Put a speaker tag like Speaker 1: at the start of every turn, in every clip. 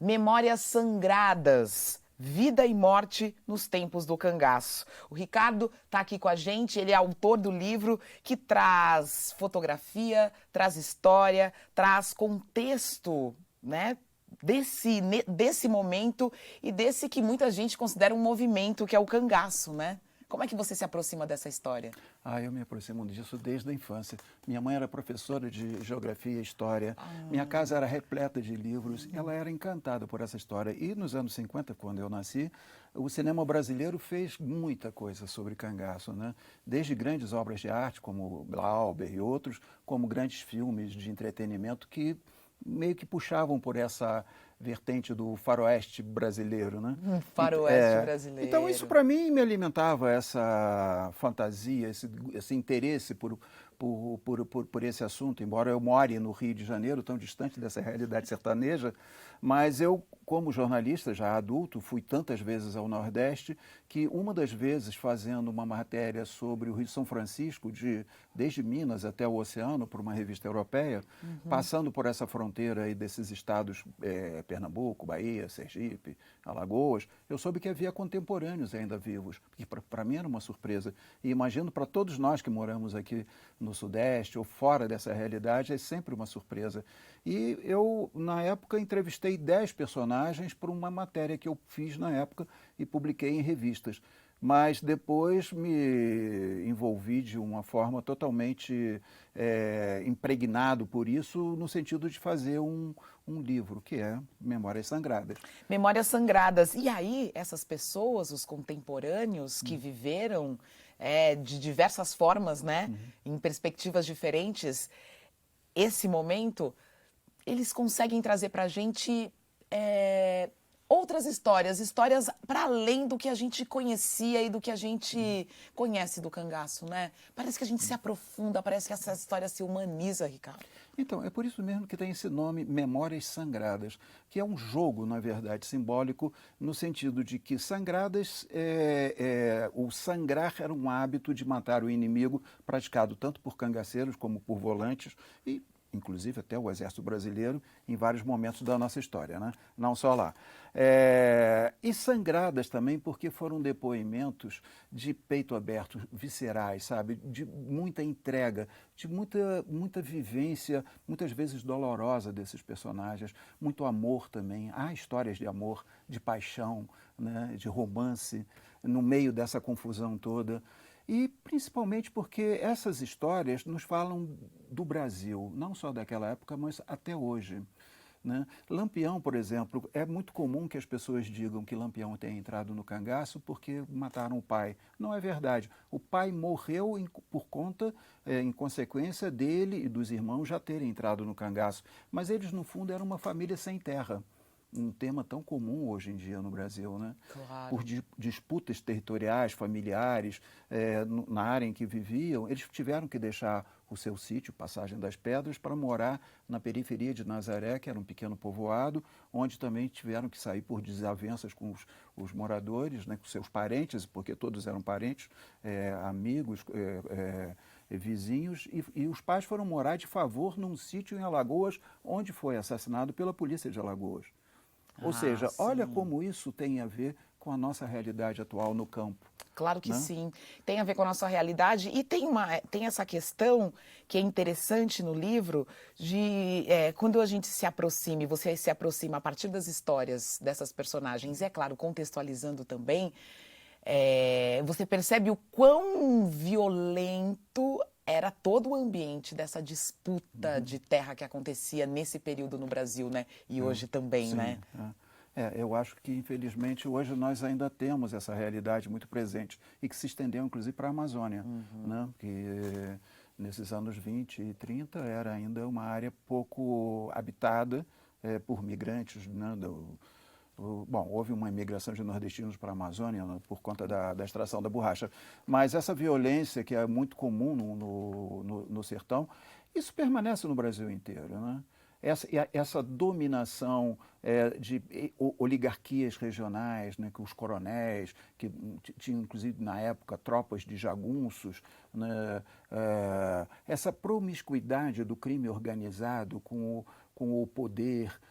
Speaker 1: Memórias Sangradas, Vida e Morte nos Tempos do Cangaço. O Ricardo está aqui com a gente, ele é autor do livro que traz fotografia, traz história, traz contexto, né? Desse momento e desse que muita gente considera um movimento, que é o cangaço, né? Como é que você se aproxima dessa história?
Speaker 2: Eu me aproximo disso desde a infância. Minha mãe era professora de geografia e história. Minha casa era repleta de livros. Ela era encantada por essa história. E nos anos 50, quando eu nasci, o cinema brasileiro fez muita coisa sobre cangaço, né? Desde grandes obras de arte, como Glauber e outros, como grandes filmes de entretenimento que meio que puxavam por essa vertente do faroeste brasileiro, né?
Speaker 1: Faroeste brasileiro.
Speaker 2: Então isso para mim me alimentava essa fantasia, esse interesse por esse assunto, embora eu more no Rio de Janeiro, tão distante dessa realidade sertaneja, mas eu, como jornalista já adulto, fui tantas vezes ao Nordeste que uma das vezes fazendo uma matéria sobre o Rio de São Francisco, desde Minas até o oceano, por uma revista europeia, passando por essa fronteira aí desses estados, Pernambuco, Bahia, Sergipe, Alagoas, eu soube que havia contemporâneos ainda vivos, que para mim era uma surpresa. E imagino para todos nós que moramos aqui no Sudeste ou fora dessa realidade, é sempre uma surpresa. E eu, na época, entrevistei 10 personagens por uma matéria que eu fiz na época e publiquei em revistas. Mas depois me envolvi de uma forma totalmente impregnado por isso, no sentido de fazer um livro, que é Memórias Sangradas.
Speaker 1: Memórias Sangradas. E aí, essas pessoas, os contemporâneos que viveram de diversas formas, né, em perspectivas diferentes, esse momento, eles conseguem trazer para a gente outras histórias para além do que a gente conhecia e do que a gente conhece do cangaço, né? Parece que a gente se aprofunda, parece que essa história se humaniza, Ricardo.
Speaker 2: Então, é por isso mesmo que tem esse nome Memórias Sangradas, que é um jogo, na verdade, simbólico, no sentido de que sangradas, o sangrar era um hábito de matar o inimigo praticado tanto por cangaceiros como por volantes e inclusive até o Exército Brasileiro, em vários momentos da nossa história, né? Não só lá. E sangradas também porque foram depoimentos de peito aberto, viscerais, sabe? De muita entrega, de muita vivência, muitas vezes dolorosa desses personagens, muito amor também. Há histórias de amor, de paixão, né? De romance, no meio dessa confusão toda. E principalmente porque essas histórias nos falam do Brasil, não só daquela época, mas até hoje, né? Lampião, por exemplo, é muito comum que as pessoas digam que Lampião tenha entrado no cangaço porque mataram o pai. Não é verdade. O pai morreu por conta, em consequência dele e dos irmãos já terem entrado no cangaço. Mas eles, no fundo, eram uma família sem terra. Um tema tão comum hoje em dia no Brasil, né?
Speaker 1: Claro.
Speaker 2: Por disputas territoriais, familiares, na área em que viviam, eles tiveram que deixar o seu sítio, Passagem das Pedras, para morar na periferia de Nazaré, que era um pequeno povoado, onde também tiveram que sair por desavenças com os moradores, né, com seus parentes, porque todos eram parentes, amigos, vizinhos, e os pais foram morar de favor num sítio em Alagoas, onde foi assassinado pela polícia de Alagoas. Ou seja, olha como isso tem a ver com a nossa realidade atual no campo.
Speaker 1: Claro que
Speaker 2: né?
Speaker 1: sim, tem a ver com a nossa realidade e tem essa questão que é interessante no livro de quando a gente se aproxima, e você se aproxima a partir das histórias dessas personagens, e é claro, contextualizando também, você percebe o quão violento era todo o ambiente dessa disputa de terra que acontecia nesse período no Brasil, né? E hoje também,
Speaker 2: Sim,
Speaker 1: né?
Speaker 2: eu acho que, infelizmente, hoje nós ainda temos essa realidade muito presente e que se estendeu, inclusive, para a Amazônia, né? Que nesses anos 20 e 30 era ainda uma área pouco habitada por migrantes, né? Bom, houve uma imigração de nordestinos para a Amazônia, né, por conta da extração da borracha, mas essa violência que é muito comum no sertão, isso permanece no Brasil inteiro, né? Essa dominação de oligarquias regionais, né, que os coronéis, que tinham inclusive na época tropas de jagunços, né, essa promiscuidade do crime organizado com o poder,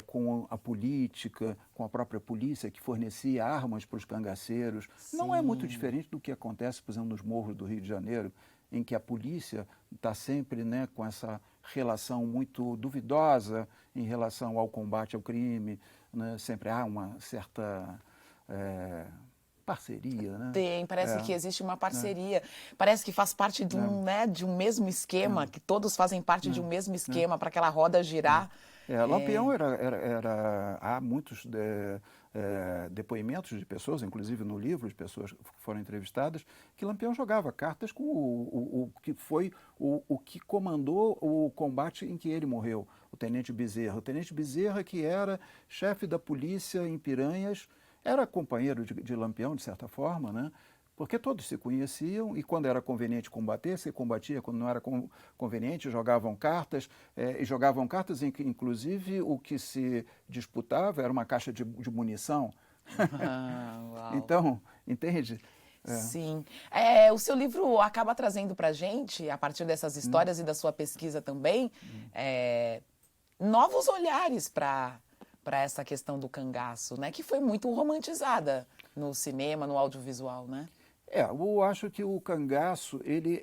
Speaker 2: com a política, com a própria polícia que fornecia armas para os cangaceiros. Não é muito diferente do que acontece, por exemplo, nos morros do Rio de Janeiro, em que a polícia está sempre, né, com essa relação muito duvidosa em relação ao combate ao crime, né? Sempre há uma certa parceria, né?
Speaker 1: Parece que existe uma parceria, parece que faz parte de de um mesmo esquema, que todos fazem parte de um mesmo esquema para aquela roda girar.
Speaker 2: Lampião há muitos depoimentos de pessoas, inclusive no livro, de pessoas que foram entrevistadas, que Lampião jogava cartas com o que foi o que comandou o combate em que ele morreu, o Tenente Bezerra. O Tenente Bezerra, que era chefe da polícia em Piranhas, era companheiro de Lampião, de certa forma, né? Porque todos se conheciam e quando era conveniente combater, se combatia, quando não era conveniente, jogavam cartas, e jogavam cartas em que, inclusive, o que se disputava era uma caixa de munição. Então, entende?
Speaker 1: Sim. O seu livro acaba trazendo para a gente, a partir dessas histórias e da sua pesquisa também, novos olhares para essa questão do cangaço, né? Que foi muito romantizada no cinema, no audiovisual, né?
Speaker 2: Eu acho que o cangaço, ele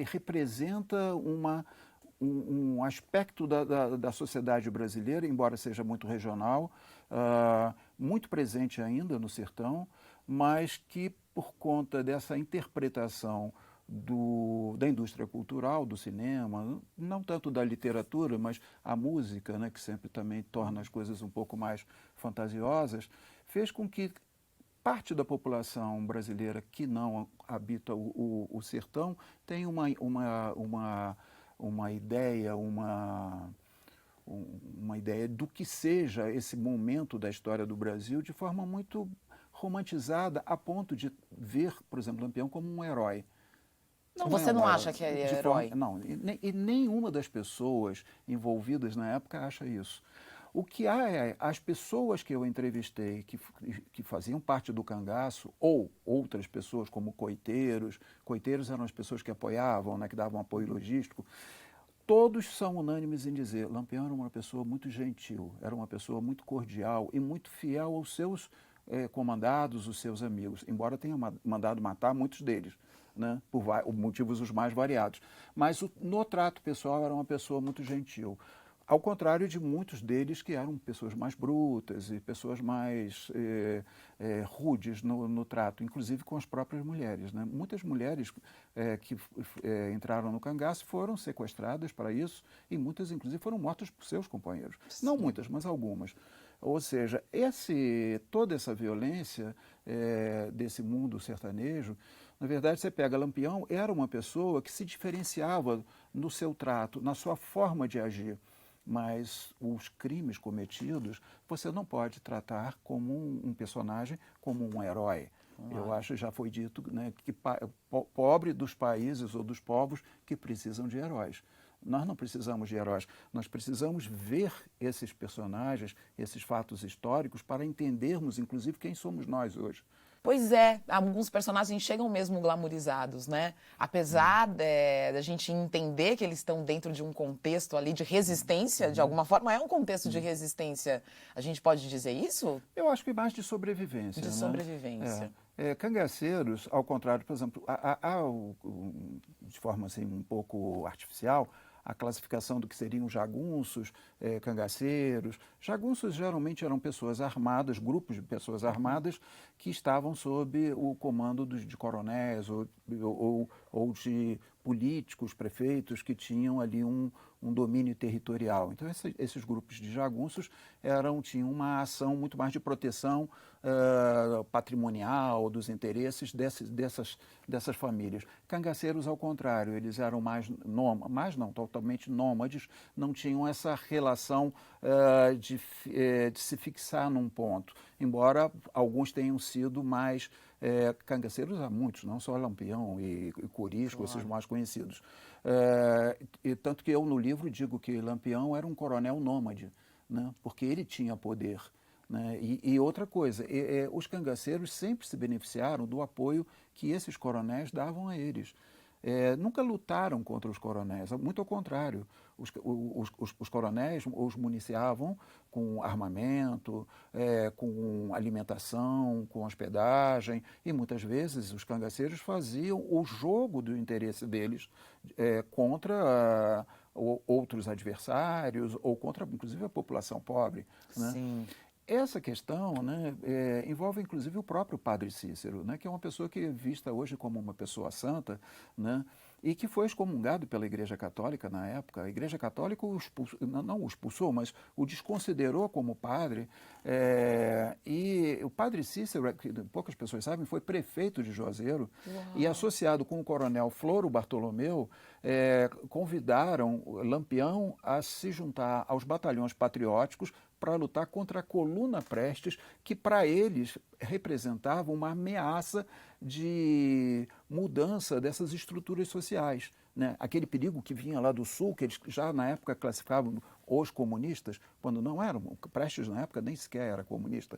Speaker 2: representa um aspecto da sociedade brasileira, embora seja muito regional, muito presente ainda no sertão, mas que por conta dessa interpretação da indústria cultural, do cinema, não tanto da literatura, mas a música, né, que sempre também torna as coisas um pouco mais fantasiosas, fez com que parte da população brasileira que não habita o sertão tem uma ideia, uma ideia do que seja esse momento da história do Brasil de forma muito romantizada, a ponto de ver, por exemplo, Lampião como um herói.
Speaker 1: Você não acha que ele é herói?
Speaker 2: Não, e nenhuma das pessoas envolvidas na época acha isso. O que há as pessoas que eu entrevistei, que faziam parte do cangaço, ou outras pessoas como coiteiros eram as pessoas que apoiavam, né, que davam apoio logístico, todos são unânimes em dizer, Lampião era uma pessoa muito gentil, era uma pessoa muito cordial e muito fiel aos seus comandados, os seus amigos, embora tenha mandado matar muitos deles, né, por motivos os mais variados. Mas no trato pessoal era uma pessoa muito gentil. Ao contrário de muitos deles que eram pessoas mais brutas e pessoas mais rudes no trato, inclusive com as próprias mulheres, né? Muitas mulheres que entraram no cangaço foram sequestradas para isso e muitas, inclusive, foram mortas por seus companheiros. Sim. Não muitas, mas algumas. Ou seja, toda essa violência desse mundo sertanejo, na verdade, você pega Lampião, era uma pessoa que se diferenciava no seu trato, na sua forma de agir. Mas os crimes cometidos, você não pode tratar como um personagem, como um herói. Eu acho, já foi dito, né, que pobre dos países ou dos povos que precisam de heróis. Nós não precisamos de heróis, nós precisamos ver esses personagens, esses fatos históricos, para entendermos, inclusive, quem somos nós hoje.
Speaker 1: Pois é, alguns personagens chegam mesmo glamorizados, né? Apesar da gente entender que eles estão dentro de um contexto ali de resistência, de alguma forma, é um contexto de resistência. A gente pode dizer isso?
Speaker 2: Eu acho que mais de sobrevivência.
Speaker 1: De sobrevivência.
Speaker 2: Cangaceiros, ao contrário, por exemplo, de forma assim, um pouco artificial, a classificação do que seriam jagunços, cangaceiros. Jagunços geralmente eram pessoas armadas, grupos de pessoas armadas que estavam sob o comando de coronéis ou de políticos, prefeitos que tinham ali um domínio territorial. Então, esses grupos de jagunços tinham uma ação muito mais de proteção patrimonial, dos interesses dessas famílias. Cangaceiros, ao contrário, eles eram totalmente nômades, não tinham essa relação de se fixar num ponto, embora alguns tenham sido mais cangaceiros, há muitos, não só Lampião e Corisco, esses mais conhecidos. E tanto que eu no livro digo que Lampião era um coronel nômade, né, porque ele tinha poder. Né? E outra coisa, os cangaceiros sempre se beneficiaram do apoio que esses coronéis davam a eles. nunca lutaram contra os coronéis, muito ao contrário. Os coronéis os municiavam com armamento, com alimentação, com hospedagem, e muitas vezes os cangaceiros faziam o jogo do interesse deles contra outros adversários ou contra, inclusive, a população pobre, né?
Speaker 1: Sim.
Speaker 2: Essa questão, né, envolve inclusive o próprio Padre Cícero, né, que é uma pessoa que é vista hoje como uma pessoa santa, né, e que foi excomungado pela Igreja Católica na época. A Igreja Católica não o expulsou, mas o desconsiderou como padre. E o Padre Cícero, que poucas pessoas sabem, foi prefeito de Juazeiro.
Speaker 1: Uau.
Speaker 2: E associado com o coronel Floro Bartolomeu, convidaram Lampião a se juntar aos batalhões patrióticos para lutar contra a Coluna Prestes, que para eles representava uma ameaça de mudança dessas estruturas sociais, né? Aquele perigo que vinha lá do sul, que eles já na época classificavam os comunistas, quando não eram. Prestes na época nem sequer era comunista.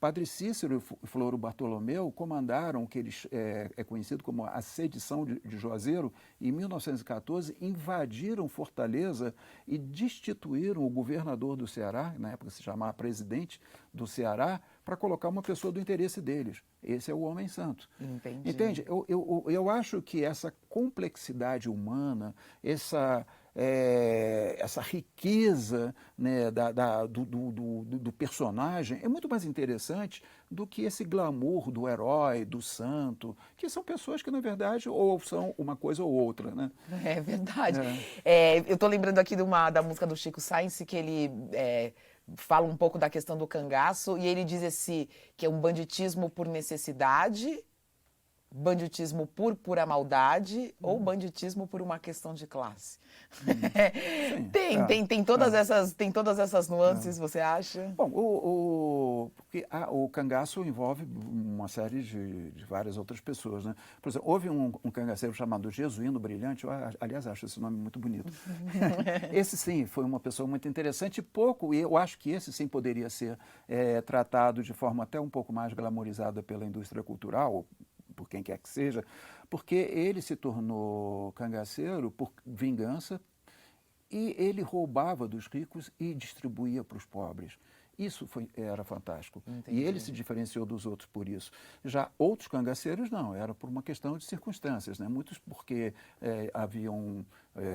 Speaker 2: Padre Cícero e Floro Bartolomeu comandaram o que eles é conhecido como a sedição de Juazeiro. E, em 1914, invadiram Fortaleza e destituíram o governador do Ceará, na época se chamava presidente do Ceará, para colocar uma pessoa do interesse deles. Esse é o homem santo.
Speaker 1: Entendi.
Speaker 2: Entende? Eu acho que essa complexidade humana, essa riqueza, né, do personagem é muito mais interessante do que esse glamour do herói, do santo, que são pessoas que, na verdade, ou são uma coisa ou outra, né?
Speaker 1: É verdade. Eu estou lembrando aqui da música do Chico Science, que ele fala um pouco da questão do cangaço, e ele diz que é um banditismo por necessidade, banditismo por pura maldade ou banditismo por uma questão de classe.
Speaker 2: Sim,
Speaker 1: tem todas essas nuances, você acha?
Speaker 2: Bom, porque o cangaço envolve uma série de várias outras pessoas, né? Por exemplo, houve um cangaceiro chamado Jesuíno Brilhante, aliás, acho esse nome muito bonito. Esse sim, foi uma pessoa muito interessante e eu acho que esse sim poderia ser tratado de forma até um pouco mais glamorizada pela indústria cultural, por quem quer que seja, porque ele se tornou cangaceiro por vingança e ele roubava dos ricos e distribuía para os pobres. Isso era fantástico.
Speaker 1: Entendi.
Speaker 2: E ele se diferenciou dos outros por isso. Já outros cangaceiros não, era por uma questão de circunstâncias, né? Muitos porque haviam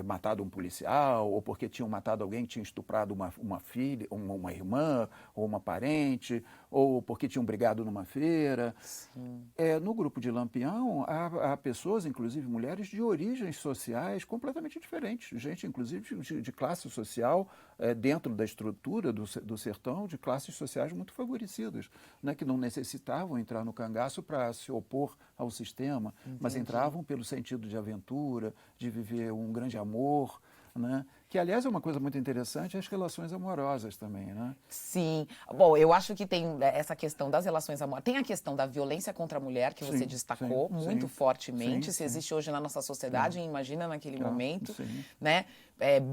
Speaker 2: matado um policial, ou porque tinham matado alguém que tinha estuprado uma filha, uma irmã, ou uma parente, ou porque tinham brigado numa feira.
Speaker 1: Sim.
Speaker 2: No grupo de Lampião, há pessoas, inclusive mulheres, de origens sociais completamente diferentes. Gente, inclusive, de classe social, dentro da estrutura do sertão, de classes sociais muito favorecidas, né, que não necessitavam entrar no cangaço para se opor ao sistema, mas entravam pelo sentido de aventura, de viver um grande amor, né? Que, aliás, é uma coisa muito interessante, as relações amorosas também, né?
Speaker 1: Sim. Bom, eu acho que tem essa questão das relações amorosas. Tem a questão da violência contra a mulher, que você destacou muito fortemente. Se existe hoje na nossa sociedade, imagina naquele momento, né?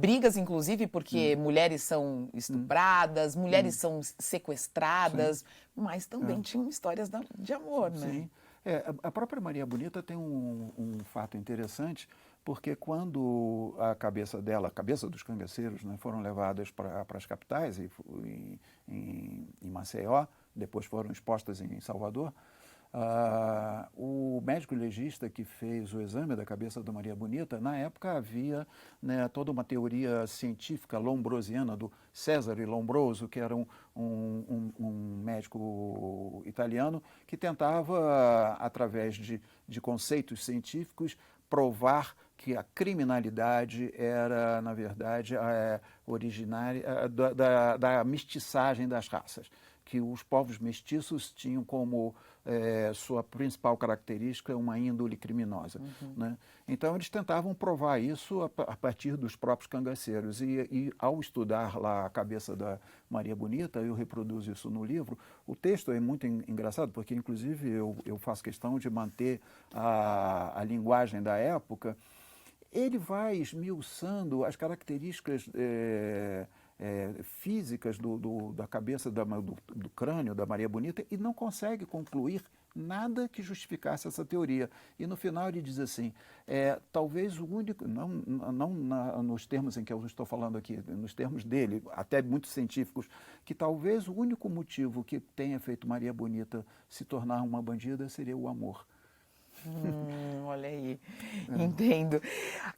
Speaker 1: Brigas, inclusive, porque mulheres são estupradas, mulheres são sequestradas, mas também tinham histórias de amor, né?
Speaker 2: Sim. A própria Maria Bonita tem um fato interessante, porque quando a cabeça dos cangaceiros, né, foram levadas para as capitais, em Maceió, depois foram expostas em Salvador, o médico legista que fez o exame da cabeça da Maria Bonita, na época havia, né, toda uma teoria científica lombrosiana do Cesare Lombroso, que era um médico italiano que tentava, através de conceitos científicos, provar que a criminalidade era, na verdade, originária da mestiçagem das raças, que os povos mestiços tinham como sua principal característica uma índole criminosa, né? Então eles tentavam provar isso a partir dos próprios cangaceiros e ao estudar lá a cabeça da Maria Bonita, eu reproduzo isso no livro. O texto é muito engraçado porque inclusive eu faço questão de manter a linguagem da época. Ele vai esmiuçando as características físicas da cabeça do crânio da Maria Bonita e não consegue concluir nada que justificasse essa teoria. E no final ele diz assim, talvez o único, nos termos em que eu estou falando aqui, nos termos dele, até muito científicos, que talvez o único motivo que tenha feito Maria Bonita se tornar uma bandida seria o amor.
Speaker 1: Olha aí, entendo.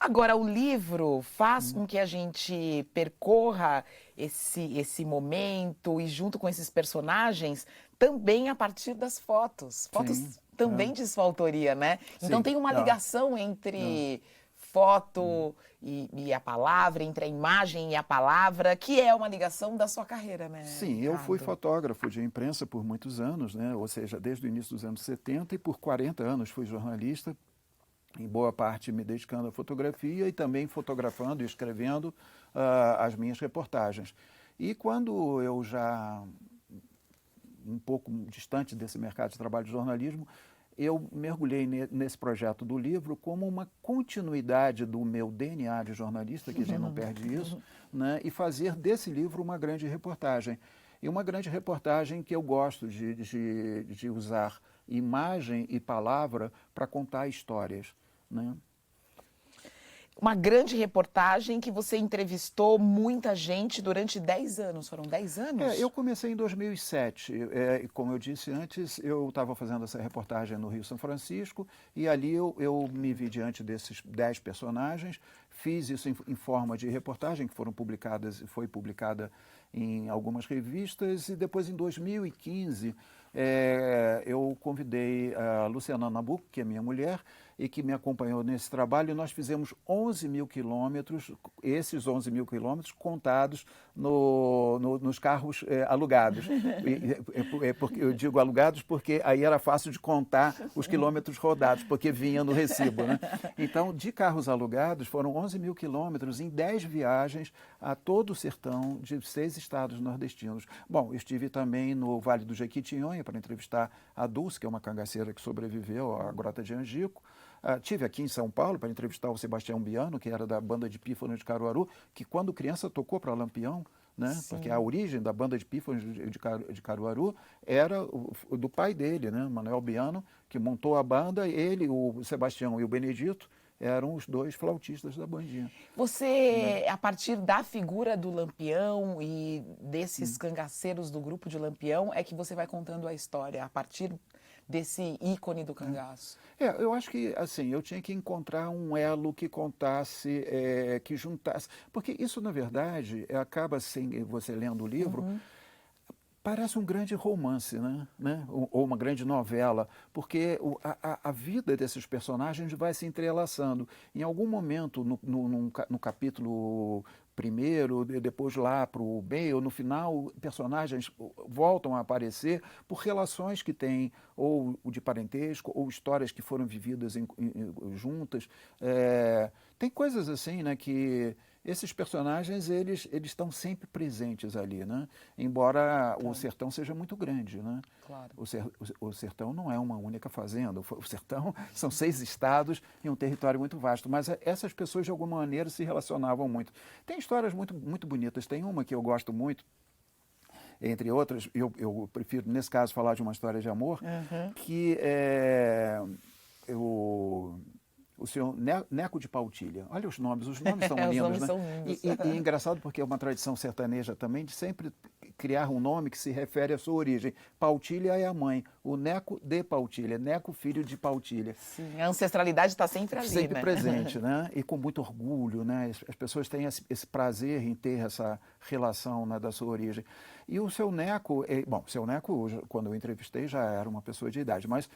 Speaker 1: Agora, o livro faz com que a gente percorra esse momento e junto com esses personagens também a partir das fotos. Fotos
Speaker 2: Sim,
Speaker 1: também de sua autoria, né? Então
Speaker 2: sim,
Speaker 1: tem uma ligação entre foto e a palavra, entre a imagem e a palavra, que é uma ligação da sua carreira, né,
Speaker 2: Sim, eu fui
Speaker 1: Ricardo?
Speaker 2: fotógrafo de imprensa por muitos anos, né? Ou seja, desde o início dos anos 70 e por 40 anos fui jornalista, em boa parte me dedicando à fotografia e também fotografando e escrevendo as minhas reportagens. E quando eu já, um pouco distante desse mercado de trabalho de jornalismo, eu mergulhei nesse projeto do livro como uma continuidade do meu DNA de jornalista, que a gente não perde isso, né, e fazer desse livro uma grande reportagem. E uma grande reportagem que eu gosto de usar imagem e palavra para contar histórias, né?
Speaker 1: Uma grande reportagem que você entrevistou muita gente durante 10 anos. Foram 10 anos?
Speaker 2: Eu comecei em 2007. Como eu disse antes, eu estava fazendo essa reportagem no Rio São Francisco e ali eu me vi diante desses 10 personagens, fiz isso em forma de reportagem, que foi publicada em algumas revistas, e depois em 2015 eu convidei a Luciana Nabuco, que é minha mulher, e que me acompanhou nesse trabalho, e nós fizemos 11 mil quilômetros, esses 11 mil quilômetros contados nos carros alugados. Porque eu digo alugados porque aí era fácil de contar os quilômetros rodados, porque vinha no recibo, né? Então, de carros alugados, foram 11 mil quilômetros em 10 viagens a todo o sertão de 6 estados nordestinos. Bom, estive também no Vale do Jequitinhonha para entrevistar a Dulce, que é uma cangaceira que sobreviveu à Grota de Angico. Tive aqui em São Paulo para entrevistar o Sebastião Biano, que era da banda de pífanos de Caruaru, que quando criança tocou para Lampião, né? Porque a origem da banda de pífanos de Caruaru era do pai dele, né? Manuel Biano, que montou a banda, ele, o Sebastião e o Benedito eram os dois flautistas da bandinha.
Speaker 1: Você, a partir da figura do Lampião e desses cangaceiros do grupo de Lampião, é que você vai contando a história, a partir desse ícone do cangaço.
Speaker 2: Eu acho que, assim, eu tinha que encontrar um elo que contasse, que juntasse. Porque isso, na verdade, acaba, assim, você lendo o livro, parece um grande romance, né? Ou uma grande novela, porque a vida desses personagens vai se entrelaçando. Em algum momento, no capítulo primeiro, depois lá para o meio, no final, personagens voltam a aparecer por relações que têm, ou de parentesco, ou histórias que foram vividas juntas. Tem coisas assim, né, que esses personagens, eles estão sempre presentes ali, né? Embora o sertão seja muito grande, né?
Speaker 1: Claro.
Speaker 2: O sertão não é uma única fazenda, o sertão são 6 estados e um território muito vasto, mas essas pessoas, de alguma maneira, se relacionavam muito. Tem histórias muito, muito bonitas, tem uma que eu gosto muito, entre outras, eu prefiro, nesse caso, falar de uma história de amor, que o senhor Neco de Pautilha. Olha os nomes são
Speaker 1: Os
Speaker 2: lindos,
Speaker 1: nomes
Speaker 2: né?
Speaker 1: são lindos.
Speaker 2: E é engraçado porque é uma tradição sertaneja também de sempre criar um nome que se refere à sua origem. Pautilha é a mãe, o Neco de Pautilha, Neco filho de Pautilha.
Speaker 1: Sim, a ancestralidade está sempre ali,
Speaker 2: Sempre
Speaker 1: né?
Speaker 2: presente, né? E com muito orgulho, né? As pessoas têm esse prazer em ter essa relação, né, da sua origem. E o seu Neco, seu Neco, quando eu entrevistei, já era uma pessoa de idade, mas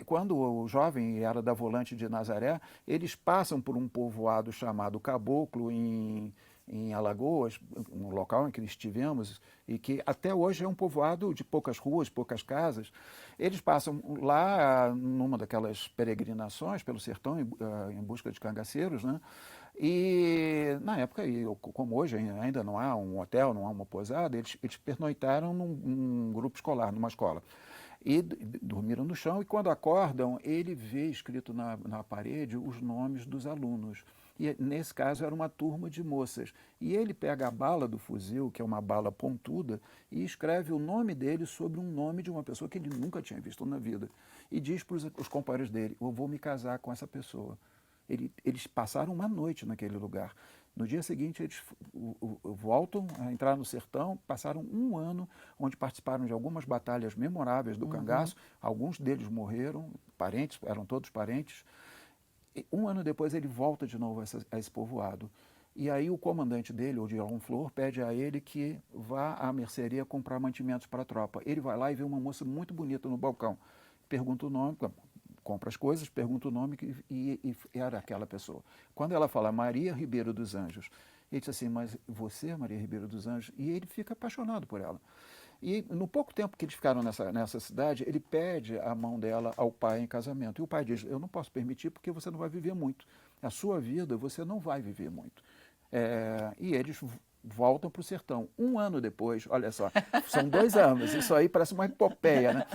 Speaker 2: quando o jovem era da Volante de Nazaré, eles passam por um povoado chamado Caboclo, em Alagoas, um local em que estivemos, e que até hoje é um povoado de poucas ruas, poucas casas. Eles passam lá numa daquelas peregrinações pelo sertão em busca de cangaceiros, né? E na época, como hoje ainda não há um hotel, não há uma pousada, eles pernoitaram num grupo escolar, numa escola. E dormiram no chão, e quando acordam, ele vê escrito na parede os nomes dos alunos. E nesse caso era uma turma de moças. E ele pega a bala do fuzil, que é uma bala pontuda, e escreve o nome dele sobre um nome de uma pessoa que ele nunca tinha visto na vida. E diz para os companheiros dele: eu vou me casar com essa pessoa. Eles passaram uma noite naquele lugar. No dia seguinte, eles voltam a entrar no sertão, passaram um ano, onde participaram de algumas batalhas memoráveis do cangaço. Alguns deles morreram, parentes, eram todos parentes. E um ano depois, ele volta de novo a esse povoado. E aí o comandante dele, o Odilon Flor, pede a ele que vá à mercearia comprar mantimentos para a tropa. Ele vai lá e vê uma moça muito bonita no balcão. Pergunta o nome, compra as coisas, pergunta o nome e era aquela pessoa. Quando ela fala Maria Ribeiro dos Anjos, ele diz assim: mas você, Maria Ribeiro dos Anjos? E ele fica apaixonado por ela. E no pouco tempo que eles ficaram nessa cidade, ele pede a mão dela ao pai em casamento. E o pai diz: eu não posso permitir porque você não vai viver muito. A sua vida você não vai viver muito. E eles voltam para o sertão. Um ano depois, olha só, são 2 anos, isso aí parece uma epopeia, né?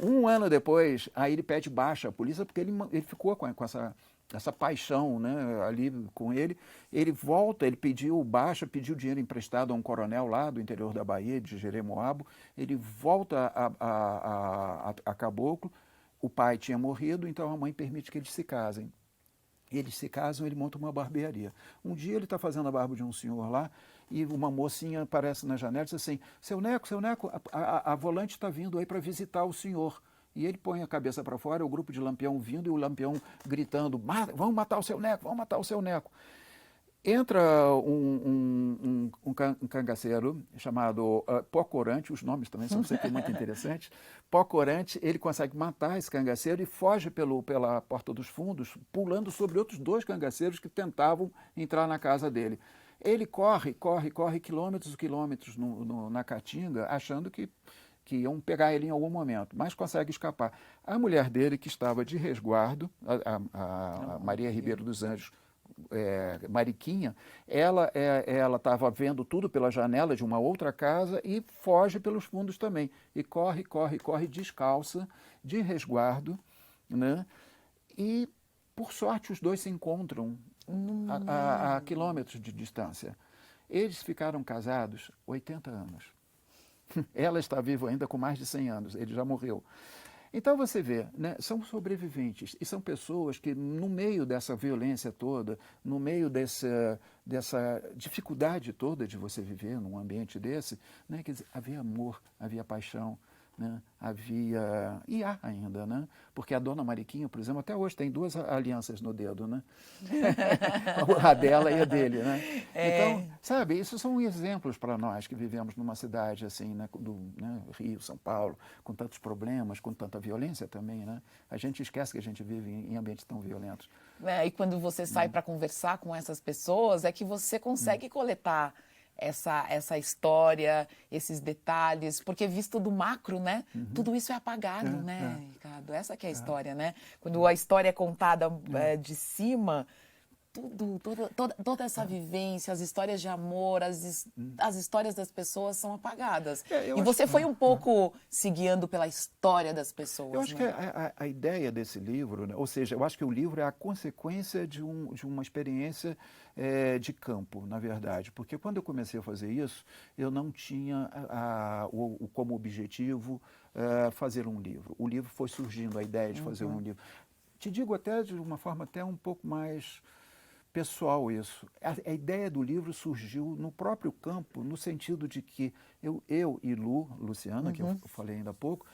Speaker 2: Um ano depois, aí ele pede baixa à polícia porque ele ficou com essa paixão, né, ali com ele. Ele volta, ele pediu baixa, pediu dinheiro emprestado a um coronel lá do interior da Bahia, de Jeremoabo. Ele volta a Caboclo. O pai tinha morrido, então a mãe permite que eles se casem. Eles se casam, ele monta uma barbearia. Um dia ele está fazendo a barba de um senhor lá e uma mocinha aparece na janela e diz assim: seu Neco, a volante está vindo aí para visitar o senhor. E ele põe a cabeça para fora, o grupo de Lampião vindo e o Lampião gritando: vamos matar o seu Neco, vamos matar o seu Neco. Entra um cangaceiro chamado Pocorante, os nomes também são sempre muito interessantes. Pocorante, ele consegue matar esse cangaceiro e foge pela porta dos fundos, pulando sobre outros 2 cangaceiros que tentavam entrar na casa dele. Ele corre quilômetros e quilômetros na Caatinga, achando que iam pegar ele em algum momento, mas consegue escapar. A mulher dele, que estava de resguardo, a Maria Ribeiro dos Anjos, Mariquinha, ela estava vendo tudo pela janela de uma outra casa e foge pelos fundos também. E corre descalça, de resguardo, né? E, por sorte, os 2 se encontram a quilômetros de distância. Eles ficaram casados 80 anos. Ela está viva ainda com mais de 100 anos, ele já morreu. Então você vê, né, são sobreviventes e são pessoas que no meio dessa violência toda, no meio dessa dificuldade toda de você viver num ambiente desse, né, quer dizer, havia amor, havia paixão, né, havia, e há ainda, né, porque a dona Mariquinha, por exemplo, até hoje tem 2 alianças no dedo, né, a dela e a dele, né. Então, sabe, isso são exemplos para nós que vivemos numa cidade assim, né, Rio, São Paulo, com tantos problemas, com tanta violência também, né, a gente esquece que a gente vive em ambientes tão violentos.
Speaker 1: E quando você sai para conversar com essas pessoas, é que você consegue coletar essa história, esses detalhes, porque visto do macro, né? Tudo isso é apagado, né, Ricardo? Essa que é a história, né? Quando a história é contada de cima, toda essa vivência, as histórias de amor, as histórias das pessoas são apagadas. E você foi um pouco se guiando pela história das pessoas.
Speaker 2: Eu acho que a ideia desse livro, né, ou seja, eu acho que o livro é a consequência de uma experiência de campo, na verdade. Porque quando eu comecei a fazer isso, eu não tinha como objetivo fazer um livro. O livro foi surgindo, a ideia de fazer um livro. Te digo até de uma forma até um pouco mais pessoal isso. A ideia do livro surgiu no próprio campo, no sentido de que eu e Luciana, que eu falei ainda há pouco,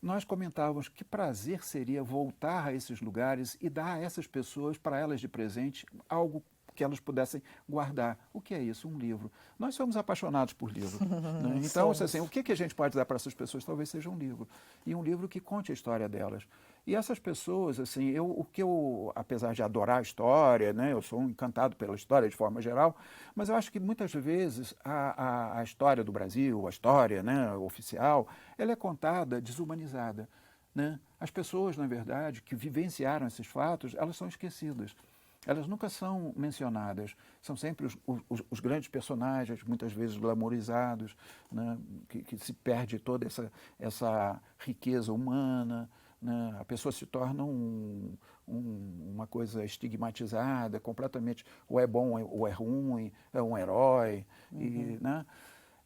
Speaker 2: nós comentávamos que prazer seria voltar a esses lugares e dar a essas pessoas, para elas de presente, algo que elas pudessem guardar. O que é isso? Um livro. Nós somos apaixonados por livro. Né? Então, assim, o que a gente pode dar para essas pessoas? Talvez seja um livro. E um livro que conte a história delas. E essas pessoas, assim, apesar de adorar a história, né, eu sou encantado pela história de forma geral, mas eu acho que muitas vezes a história do Brasil, a história, né, oficial, ela é contada desumanizada. Né? As pessoas, na verdade, que vivenciaram esses fatos, elas são esquecidas. Elas nunca são mencionadas, são sempre os grandes personagens, muitas vezes glamorizados, né, que se perde toda essa riqueza humana, né? A pessoa se torna uma coisa estigmatizada, completamente, ou é bom ou é ruim, é um herói, né?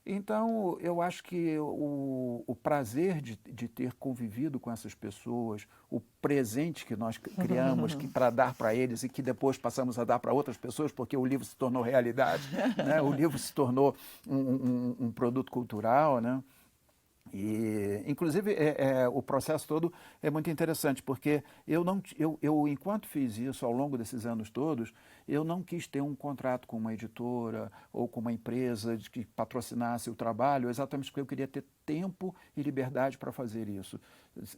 Speaker 2: Então, eu acho que o prazer de ter convivido com essas pessoas, o presente que nós criamos para dar para eles e que depois passamos a dar para outras pessoas, porque o livro se tornou realidade, né? O livro se tornou um produto cultural, né? E, inclusive, o processo todo é muito interessante, porque eu, enquanto fiz isso ao longo desses anos todos, eu não quis ter um contrato com uma editora ou com uma empresa que patrocinasse o trabalho, exatamente porque eu queria ter tempo e liberdade para fazer isso.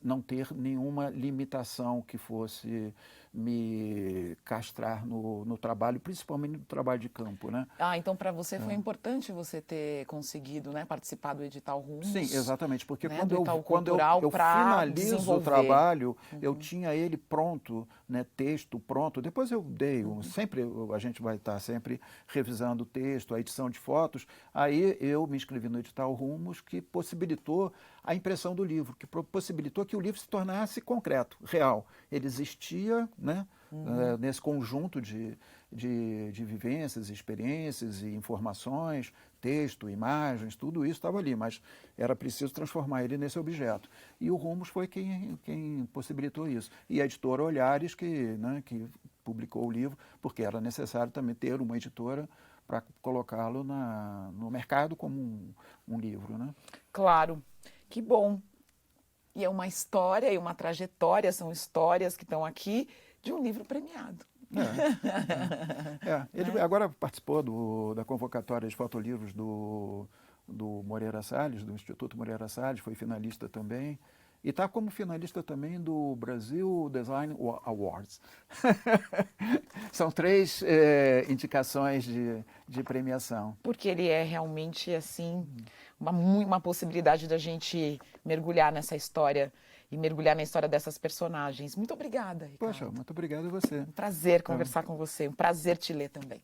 Speaker 2: Não ter nenhuma limitação que fosse me castrar no trabalho, principalmente no trabalho de campo, né?
Speaker 1: Então para você foi importante você ter conseguido, né, participar do edital Rumos.
Speaker 2: Sim, exatamente, porque
Speaker 1: né,
Speaker 2: quando eu finalizo o trabalho, eu tinha ele pronto, né, texto pronto. Depois eu dei, a gente vai estar sempre revisando o texto, a edição de fotos. Aí eu me inscrevi no edital Rumos, que possibilitou a impressão do livro, que possibilitou que o livro se tornasse concreto, real. Ele existia, né, nesse conjunto de vivências, experiências e informações, texto, imagens, tudo isso estava ali, mas era preciso transformar ele nesse objeto. E o Rumos foi quem possibilitou isso. E a editora Olhares, que publicou o livro, porque era necessário também ter uma editora para colocá-lo no mercado como um livro, né?
Speaker 1: Claro, que bom. E é uma história e uma trajetória, são histórias que estão aqui de um livro premiado.
Speaker 2: Ele agora participou da convocatória de fotolivros do Moreira Salles, do Instituto Moreira Salles, foi finalista também. E está como finalista também do Brasil Design Awards. São 3 indicações de premiação.
Speaker 1: Porque ele é realmente, assim, uma possibilidade da gente mergulhar nessa história e mergulhar na história dessas personagens. Muito obrigada, Ricardo.
Speaker 2: Poxa, muito obrigado a você.
Speaker 1: Um prazer conversar com você, um prazer te ler também.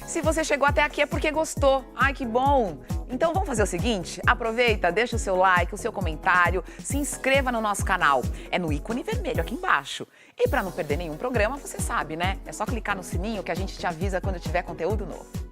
Speaker 1: Se você chegou até aqui é porque gostou. Ai, que bom! Então vamos fazer o seguinte? Aproveita, deixa o seu like, o seu comentário, se inscreva no nosso canal. É no ícone vermelho aqui embaixo. E para não perder nenhum programa, você sabe, né? É só clicar no sininho que a gente te avisa quando tiver conteúdo novo.